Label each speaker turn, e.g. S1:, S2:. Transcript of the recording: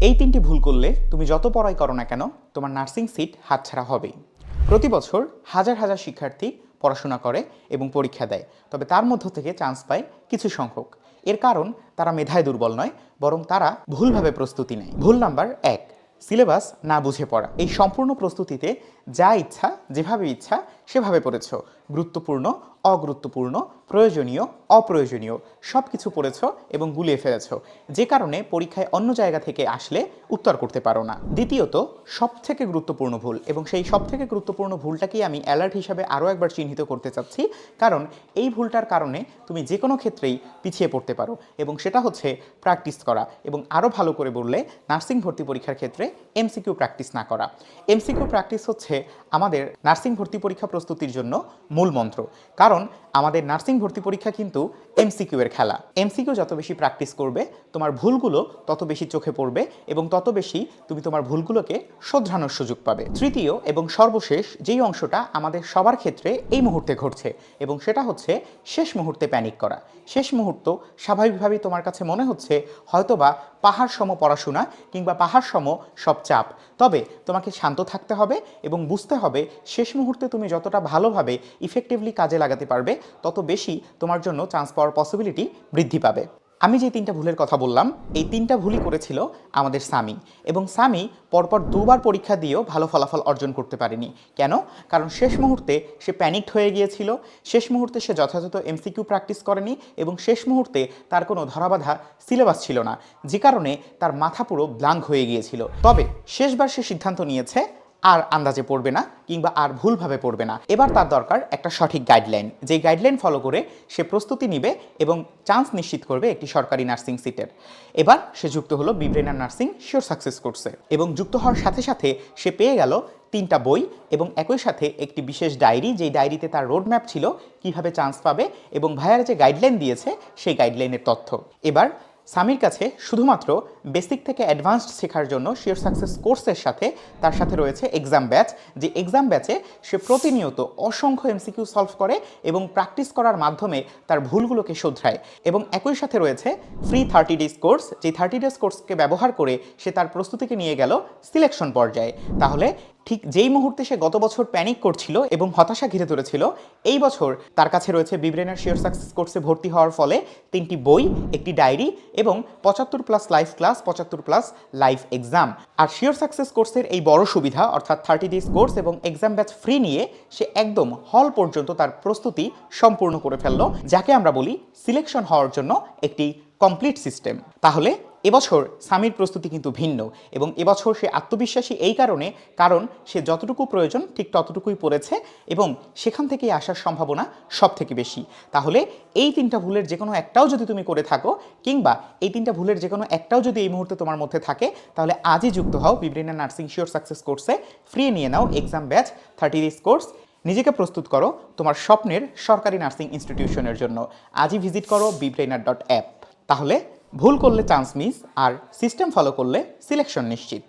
S1: এই তিনটি ভুল করলে তুমি যত পড়াই করো না কেন তোমার নার্সিং সিট হাতছাড়া হবেই। প্রতি বছর হাজার হাজার শিক্ষার্থী পড়াশোনা করে এবং পরীক্ষা দেয়, তবে তার মধ্য থেকে চান্স পায় কিছু সংখ্যক। এর কারণ তারা মেধায় দুর্বল নয়, বরং তারা ভুলভাবে প্রস্তুতি নেয়। ভুল নাম্বার 1, সিলেবাস না বুঝে পড়া। এই সম্পূর্ণ প্রস্তুতিতে যা ইচ্ছা যেভাবে ইচ্ছা সেভাবে পড়েছ, গুরুত্বপূর্ণ অগুরুত্বপূর্ণ প্রয়োজনীয় অপ্রয়োজনীয় সব কিছু পড়েছ এবং গুলিয়ে ফেলেছ, যে কারণে পরীক্ষায় অন্য জায়গা থেকে আসলে উত্তর করতে পারো না। দ্বিতীয়ত, সবথেকে গুরুত্বপূর্ণ ভুল, এবং সেই সবথেকে গুরুত্বপূর্ণ ভুলটাকেই আমি অ্যালার্ট হিসাবে আরও একবার চিহ্নিত করতে চাচ্ছি, কারণ এই ভুলটার কারণে তুমি যে কোনো ক্ষেত্রেই পিছিয়ে পড়তে পারো, এবং সেটা হচ্ছে প্র্যাকটিস করা, এবং আরও ভালো করে বললে নার্সিং ভর্তি পরীক্ষার ক্ষেত্রে এমসিকিউ প্র্যাকটিস না করা। এমসিকিউ প্র্যাকটিস হচ্ছে আমাদের নার্সিং ভর্তি পরীক্ষা প্রস্তুতির জন্য মূল মন্ত্র, কারণ আমাদের নার্সিং ভর্তি পরীক্ষা কিন্তু এমসিকিউ এর খেলা। এমসিকিউ যত বেশি প্র্যাকটিস করবে তোমার ভুলগুলো তত বেশি চোখে পড়বে এবং তত বেশি তুমি তোমার ভুলগুলোকে শোধরানোর সুযোগ পাবে। তৃতীয় এবং সর্বশেষ যেই অংশটা আমাদের সবার ক্ষেত্রে এই মুহূর্তে ঘটছে, এবং সেটা হচ্ছে শেষ মুহূর্তে প্যানিক করা। শেষ মুহূর্ত স্বাভাবিকভাবেই তোমার কাছে মনে হচ্ছে হয়তোবা পাহাড় সম পড়াশোনা কিংবা পাহাড় সম সব চাপ, তবে তোমাকে শান্ত থাকতে হবে এবং বুঝতে হবে শেষ মুহূর্তে তুমি যতটা ভালোভাবে ইফেক্টিভলি কাজে লাগাতে পারবে তত বেশি তোমার জন্য চান্স পাওয়ার পসিবিলিটি বৃদ্ধি পাবে। আমি যে তিনটা ভুলের কথা বললাম, এই তিনটা ভুলই করেছিল আমাদের সামি, এবং সামি পরপর দুবার পরীক্ষা দিয়েও ভালো ফলাফল অর্জন করতে পারেনি। কেন? কারণ শেষ মুহূর্তে সে প্যানিকড হয়ে গিয়েছিল, শেষ মুহূর্তে সে যথাযথ এমসিকিউ প্র্যাকটিস করেনি, এবং শেষ মুহূর্তে তার কোনো ধরাবাঁধা সিলেবাস ছিল না, যে কারণে তার মাথা পুরো ব্ল্যাঙ্ক হয়ে গিয়েছিল। তবে শেষবার সে সিদ্ধান্ত নিয়েছে আর আন্দাজে পড়বে না কিংবা আর ভুলভাবে পড়বে না। এবার তার দরকার একটা সঠিক গাইডলাইন, যে গাইডলাইন ফলো করে সে প্রস্তুতি নিবে এবং চান্স নিশ্চিত করবে একটি সরকারি নার্সিং সিটের। এবার সে যুক্ত হলো বিব্রেনার নার্সিং শিওর সাকসেস কোর্সে, এবং যুক্ত হওয়ার সাথে সাথে সে পেয়ে গেল 3টা বই এবং একই সাথে একটি বিশেষ ডায়েরি, যেই ডায়েরিতে তার রোডম্যাপ ছিল কিভাবে চান্স পাবে এবং ভাইয়ার যে গাইডলাইন দিয়েছে সেই গাইডলাইনের তথ্য। এবার সামির কাছে শুধুমাত্র বেসিক থেকে অ্যাডভান্সড শেখার জন্য শিওর সাকসেস কোর্সের সাথে তার সাথে রয়েছে এক্সাম ব্যাচ, যে এক্সাম ব্যাচে সে প্রতিনিয়ত অসংখ্য এমসিকিউ সলভ করে এবং প্র্যাকটিস করার মাধ্যমে তার ভুলগুলোকে শোধরায়, এবং একই সাথে রয়েছে ফ্রি 30 ডেজ কোর্স, যে 30 ডেজ কোর্সকে ব্যবহার করে সে তার প্রস্তুতিকে নিয়ে গেল সিলেকশন পর্যায়ে। তাহলে ঠিক যেই মুহূর্তে সে গত বছর প্যানিক করছিল এবং হতাশা ঘিরে ধরেছিল, এই বছর তার কাছে রয়েছে বিব্রেনার শিওর সাকসেস কোর্সে ভর্তি হওয়ার ফলে 3টি বই, একটি ডায়েরি এবং 75+ লাইভ ক্লাস, 75+ লাইভ এক্সাম। আর শিওর সাকসেস কোর্সের এই বড় সুবিধা অর্থাৎ 30 ডেজ কোর্স এবং এক্সাম ব্যাচ ফ্রি নিয়ে সে একদম হল পর্যন্ত তার প্রস্তুতি সম্পূর্ণ করে ফেললো, যাকে আমরা বলি সিলেকশন হওয়ার জন্য একটি কমপ্লিট সিস্টেম। তাহলে এবছর সামির প্রস্তুতি কিন্তু ভিন্ন, এবং এবছর সে আত্মবিশ্বাসী এই কারণ সে যতটুকু প্রয়োজন ঠিক ততটুকুই পড়েছে, এবং সেখান থেকেই আসার সম্ভাবনা সব থেকে বেশি। তাহলে এই 3টা ভুলের যে কোনো একটাও যদি তুমি করে থাকো, কিংবা এই 3টা ভুলের যে কোনো একটাও যদি এই মুহূর্তে তোমার মধ্যে থাকে, তাহলে আজই যুক্ত হও বিব্রেনার নার্সিং শিওর সাকসেস কোর্সে, ফ্রি নিয়ে নাও এক্সাম ব্যাচ 30 ডেজ কোর্স। নিজেকে প্রস্তুত করো তোমার স্বপ্নের সরকারি নার্সিং ইনস্টিটিউশনের জন্য। আজই ভিজিট করো bbrainer.app। তাহলে ভুল করলে চান্স মিস, আর সিস্টেম ফলো করলে সিলেকশন নিশ্চিত।